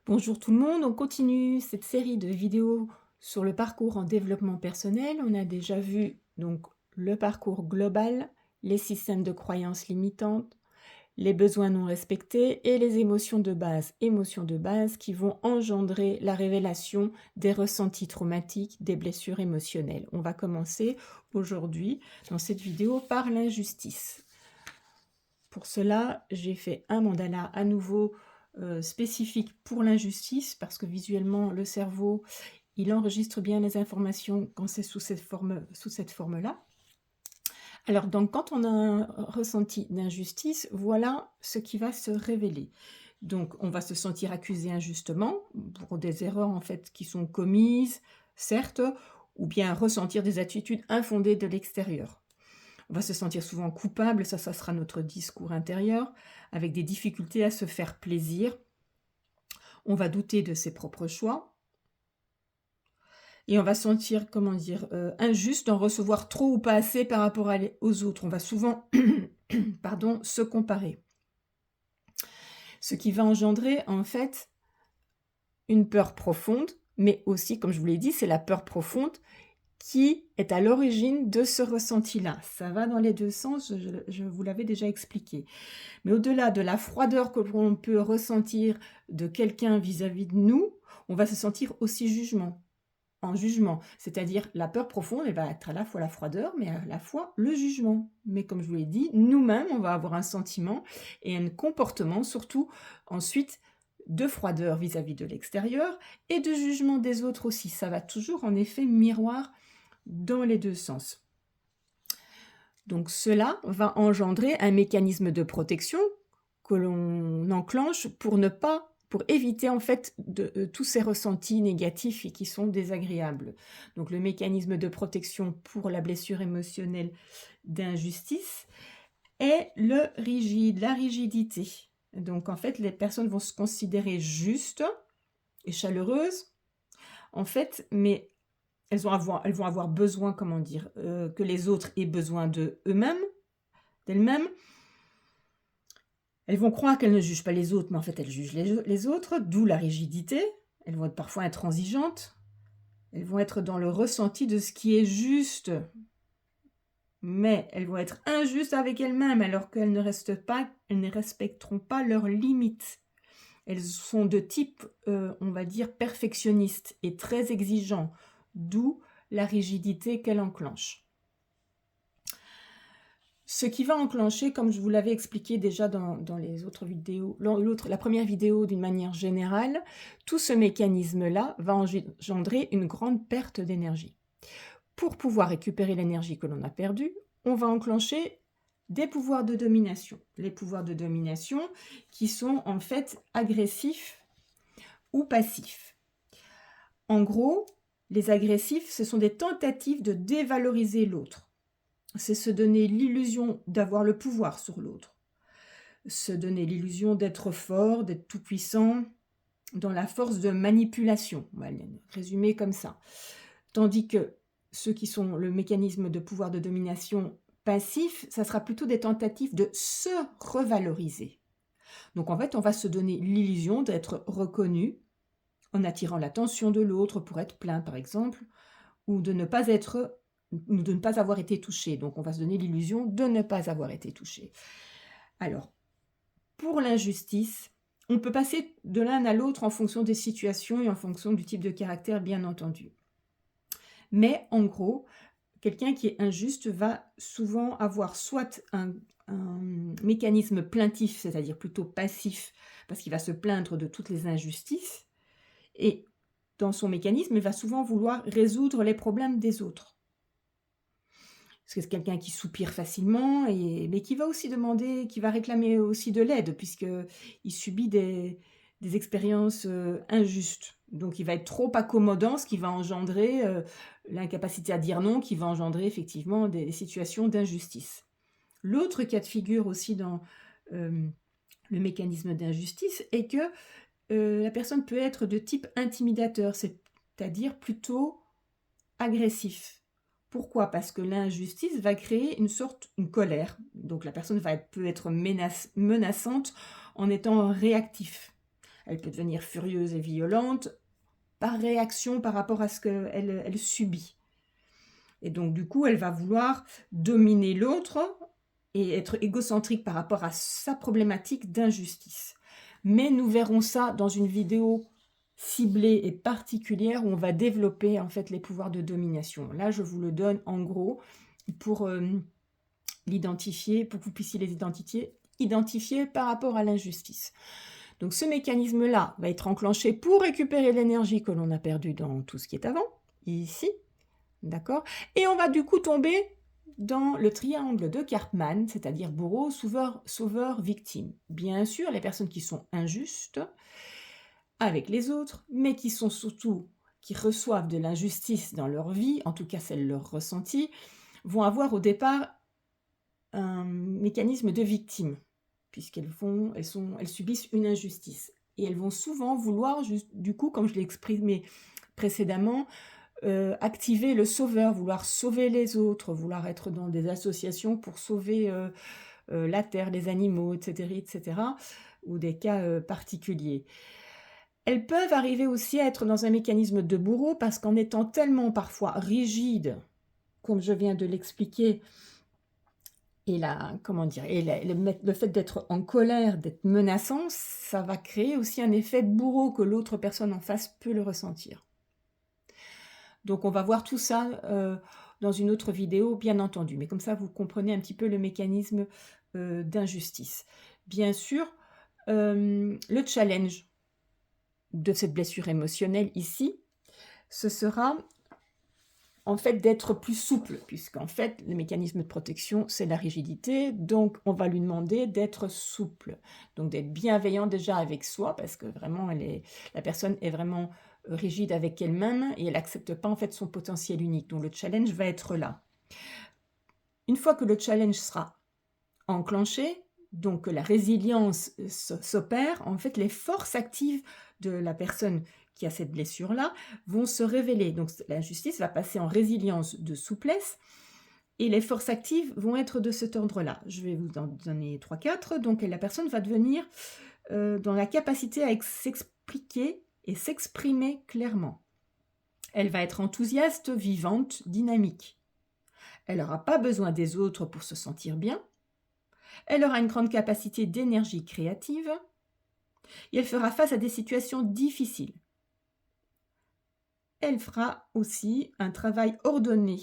Bonjour tout le monde, on continue cette série de vidéos sur le parcours en développement personnel. On a déjà vu donc le parcours global, les systèmes de croyances limitantes, les besoins non respectés et les émotions de base qui vont engendrer la révélation des ressentis traumatiques, des blessures émotionnelles. On va commencer aujourd'hui dans cette vidéo par l'injustice. Pour cela, j'ai fait un mandala à nouveau spécifique pour l'injustice parce que visuellement, le cerveau, il enregistre bien les informations quand c'est sous cette forme-là. Alors donc quand on a un ressenti d'injustice, voilà ce qui va se révéler. Donc on va se sentir accusé injustement pour des erreurs en fait qui sont commises, certes, ou bien ressentir des attitudes infondées de l'extérieur. On va se sentir souvent coupable, ça sera notre discours intérieur, avec des difficultés à se faire plaisir. On va douter de ses propres choix et on va se sentir, injuste d'en recevoir trop ou pas assez par rapport aux autres. On va souvent, pardon, se comparer. Ce qui va engendrer, en fait, une peur profonde, mais aussi, comme je vous l'ai dit, c'est la peur profonde qui est à l'origine de ce ressenti-là. Ça va dans les deux sens, je vous l'avais déjà expliqué. Mais au-delà de la froideur que l'on peut ressentir de quelqu'un vis-à-vis de nous, on va se sentir aussi en jugement. C'est-à-dire la peur profonde, elle va être à la fois la froideur, mais à la fois le jugement. Mais comme je vous l'ai dit, nous-mêmes, on va avoir un sentiment et un comportement, surtout ensuite, de froideur vis-à-vis de l'extérieur et de jugement des autres aussi. Ça va toujours en effet miroir dans les deux sens. Donc cela va engendrer un mécanisme de protection que l'on enclenche pour éviter en fait tous ces ressentis négatifs et qui sont désagréables. Donc le mécanisme de protection pour la blessure émotionnelle d'injustice est la rigidité. Donc en fait, les personnes vont se considérer justes et chaleureuses, en fait, mais elles vont avoir besoin, que les autres aient besoin d'elles-mêmes. Elles vont croire qu'elles ne jugent pas les autres, mais en fait, elles jugent les autres, d'où la rigidité. Elles vont être parfois intransigeantes. Elles vont être dans le ressenti de ce qui est juste. Mais elles vont être injustes avec elles-mêmes, alors qu'elles ne respecteront pas leurs limites. Elles sont de type, on va dire, perfectionniste et très exigeant, d'où la rigidité qu'elles enclenchent. Ce qui va enclencher, comme je vous l'avais expliqué déjà dans les autres vidéos, la première vidéo d'une manière générale, tout ce mécanisme-là va engendrer une grande perte d'énergie. Pour pouvoir récupérer l'énergie que l'on a perdue, on va enclencher des pouvoirs de domination. Les pouvoirs de domination qui sont en fait agressifs ou passifs. En gros, les agressifs, ce sont des tentatives de dévaloriser l'autre. C'est se donner l'illusion d'avoir le pouvoir sur l'autre, se donner l'illusion d'être fort, d'être tout-puissant, dans la force de manipulation, on va le résumer comme ça. Tandis que ceux qui sont le mécanisme de pouvoir de domination passif, ça sera plutôt des tentatives de se revaloriser. Donc en fait, on va se donner l'illusion d'être reconnu en attirant l'attention de l'autre pour être plein, par exemple, ou de ne pas avoir été touché. Donc on va se donner l'illusion de ne pas avoir été touché. Alors, pour l'injustice, on peut passer de l'un à l'autre en fonction des situations et en fonction du type de caractère, bien entendu. Mais en gros, quelqu'un qui est injuste va souvent avoir soit un mécanisme plaintif, c'est-à-dire plutôt passif, parce qu'il va se plaindre de toutes les injustices, et dans son mécanisme, il va souvent vouloir résoudre les problèmes des autres. Parce que c'est quelqu'un qui soupire facilement, mais qui va réclamer aussi de l'aide, puisqu'il subit des expériences injustes. Donc il va être trop accommodant, ce qui va engendrer l'incapacité à dire non, qui va engendrer effectivement des situations d'injustice. L'autre cas de figure aussi dans le mécanisme d'injustice est que la personne peut être de type intimidateur, c'est-à-dire plutôt agressif. Pourquoi ? Parce que l'injustice va créer une colère. Donc la personne peut être menaçante en étant réactif. Elle peut devenir furieuse et violente par réaction par rapport à ce qu'elle subit. Et donc, du coup, elle va vouloir dominer l'autre et être égocentrique par rapport à sa problématique d'injustice. Mais nous verrons ça dans une vidéo ciblée et particulière où on va développer en fait les pouvoirs de domination. Là, je vous le donne en gros pour l'identifier, pour que vous puissiez les identifier par rapport à l'injustice. Donc ce mécanisme-là va être enclenché pour récupérer l'énergie que l'on a perdue dans tout ce qui est avant, ici, d'accord? Et on va du coup tomber dans le triangle de Karpman, c'est-à-dire bourreau, sauveur, victime. Bien sûr, les personnes qui sont injustes avec les autres, mais qui sont surtout, qui reçoivent de l'injustice dans leur vie, en tout cas celle leur ressenti, vont avoir au départ un mécanisme de victime, puisqu'elles subissent une injustice. Et elles vont souvent vouloir, du coup, comme je l'ai exprimé précédemment, activer le sauveur, vouloir sauver les autres, vouloir être dans des associations pour sauver la terre, les animaux, etc., ou des cas particuliers. Elles peuvent arriver aussi à être dans un mécanisme de bourreau parce qu'en étant tellement parfois rigides, comme je viens de l'expliquer, et le fait d'être en colère, d'être menaçant, ça va créer aussi un effet de bourreau que l'autre personne en face peut le ressentir. Donc on va voir tout ça dans une autre vidéo, bien entendu. Mais comme ça, vous comprenez un petit peu le mécanisme d'injustice. Bien sûr, le challenge de cette blessure émotionnelle ici, ce sera en fait d'être plus souple, puisqu'en fait le mécanisme de protection c'est la rigidité, donc on va lui demander d'être souple, donc d'être bienveillant déjà avec soi, parce que vraiment la personne est vraiment rigide avec elle-même et elle n'accepte pas en fait son potentiel unique, donc le challenge va être là. Une fois que le challenge sera enclenché, donc que la résilience s'opère, en fait les forces actives de la personne qui a cette blessure-là vont se révéler. Donc l'injustice va passer en résilience de souplesse et les forces actives vont être de cet ordre-là. Je vais vous en donner 3-4. Donc la personne va devenir dans la capacité à s'expliquer et s'exprimer clairement. Elle va être enthousiaste, vivante, dynamique. Elle n'aura pas besoin des autres pour se sentir bien. Elle aura une grande capacité d'énergie créative et elle fera face à des situations difficiles. Elle fera aussi un travail ordonné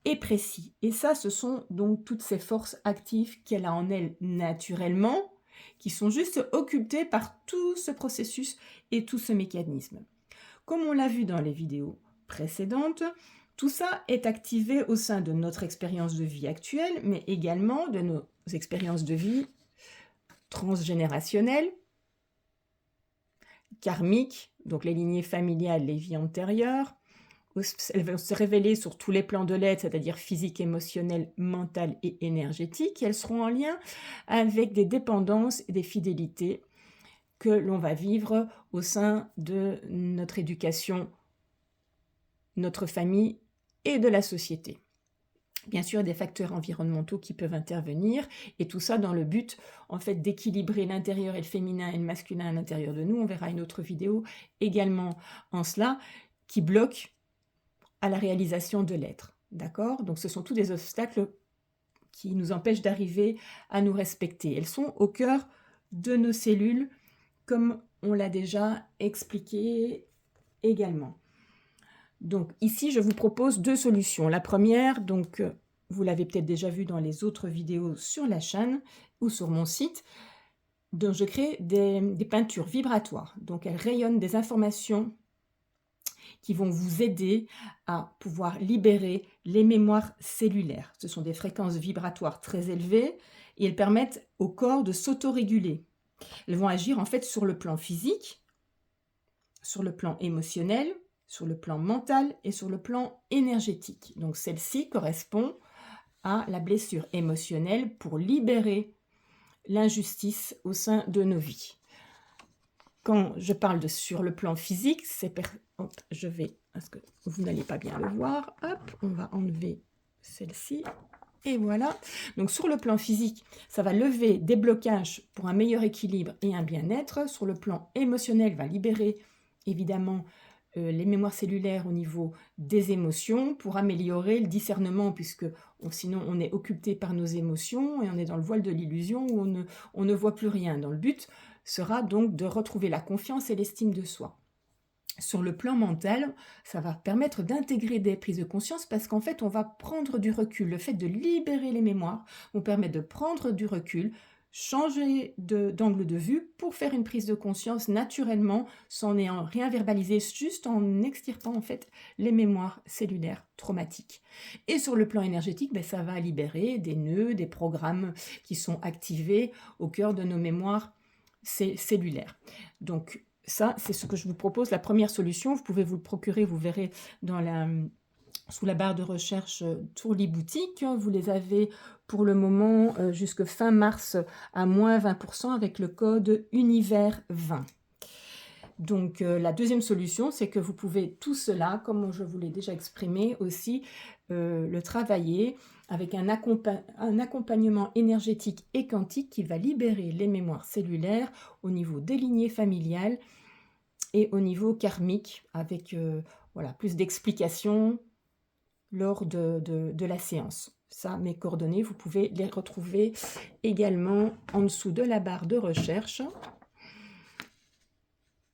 et précis. Et ça, ce sont donc toutes ces forces actives qu'elle a en elle naturellement, qui sont juste occultées par tout ce processus et tout ce mécanisme. Comme on l'a vu dans les vidéos précédentes, tout ça est activé au sein de notre expérience de vie actuelle, mais également de nos expériences de vie transgénérationnelles, karmiques, donc les lignées familiales, les vies antérieures. Elles vont se révéler sur tous les plans de l'être, c'est-à-dire physique, émotionnel, mental et énergétique. Elles seront en lien avec des dépendances et des fidélités que l'on va vivre au sein de notre éducation, notre famille et de la société. Bien sûr, des facteurs environnementaux qui peuvent intervenir, et tout ça dans le but, en fait, d'équilibrer l'intérieur et le féminin et le masculin à l'intérieur de nous. On verra une autre vidéo également en cela, qui bloque à la réalisation de l'être. D'accord? Donc ce sont tous des obstacles qui nous empêchent d'arriver à nous respecter. Elles sont au cœur de nos cellules, comme on l'a déjà expliqué également. Donc ici, je vous propose 2 solutions. La première, donc vous l'avez peut-être déjà vu dans les autres vidéos sur la chaîne ou sur mon site, donc je crée des peintures vibratoires. Donc elles rayonnent des informations qui vont vous aider à pouvoir libérer les mémoires cellulaires. Ce sont des fréquences vibratoires très élevées et elles permettent au corps de s'autoréguler. Elles vont agir en fait sur le plan physique, sur le plan émotionnel, sur le plan mental et sur le plan énergétique. Donc celle-ci correspond à la blessure émotionnelle pour libérer l'injustice au sein de nos vies. Quand je parle de sur le plan physique, parce que vous n'allez pas bien le voir, hop, on va enlever celle-ci Et voilà. Donc sur le plan physique, ça va lever des blocages pour un meilleur équilibre et un bien-être. Sur le plan émotionnel, va libérer évidemment les mémoires cellulaires au niveau des émotions pour améliorer le discernement, puisque sinon on est occupé par nos émotions et on est dans le voile de l'illusion où on ne voit plus rien. Donc le but sera donc de retrouver la confiance et l'estime de soi. Sur le plan mental, ça va permettre d'intégrer des prises de conscience parce qu'en fait, on va prendre du recul. Le fait de libérer les mémoires nous permet de prendre du recul, changer d'angle de vue pour faire une prise de conscience naturellement, sans n'ayant rien verbalisé, juste en extirpant en fait les mémoires cellulaires traumatiques. Et sur le plan énergétique, ça va libérer des nœuds, des programmes qui sont activés au cœur de nos mémoires cellulaires. Donc, ça, c'est ce que je vous propose, la première solution. Vous pouvez vous le procurer, vous verrez sous la barre de recherche Tourly Boutique. Vous les avez pour le moment jusque fin mars à moins 20% avec le code univers 20. Donc la deuxième solution, c'est que vous pouvez tout cela, comme je vous l'ai déjà exprimé aussi, le travailler avec un accompagnement énergétique et quantique qui va libérer les mémoires cellulaires au niveau des lignées familiales et au niveau karmique, avec voilà, plus d'explications lors de la séance. Ça, mes coordonnées, vous pouvez les retrouver également en dessous de la barre de recherche.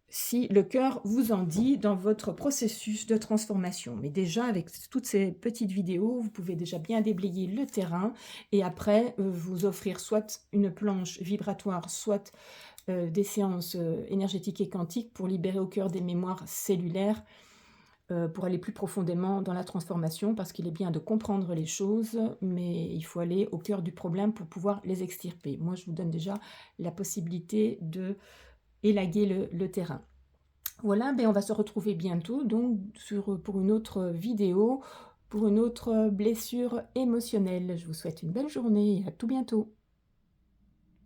Si le cœur vous en dit dans votre processus de transformation. Mais déjà, avec toutes ces petites vidéos, vous pouvez déjà bien déblayer le terrain et après vous offrir soit une planche vibratoire, soit des séances énergétiques et quantiques pour libérer au cœur des mémoires cellulaires, pour aller plus profondément dans la transformation, parce qu'il est bien de comprendre les choses, mais il faut aller au cœur du problème pour pouvoir les extirper. Moi, je vous donne déjà la possibilité de élaguer le terrain. Voilà, on va se retrouver bientôt donc pour une autre vidéo, pour une autre blessure émotionnelle. Je vous souhaite une belle journée et à tout bientôt.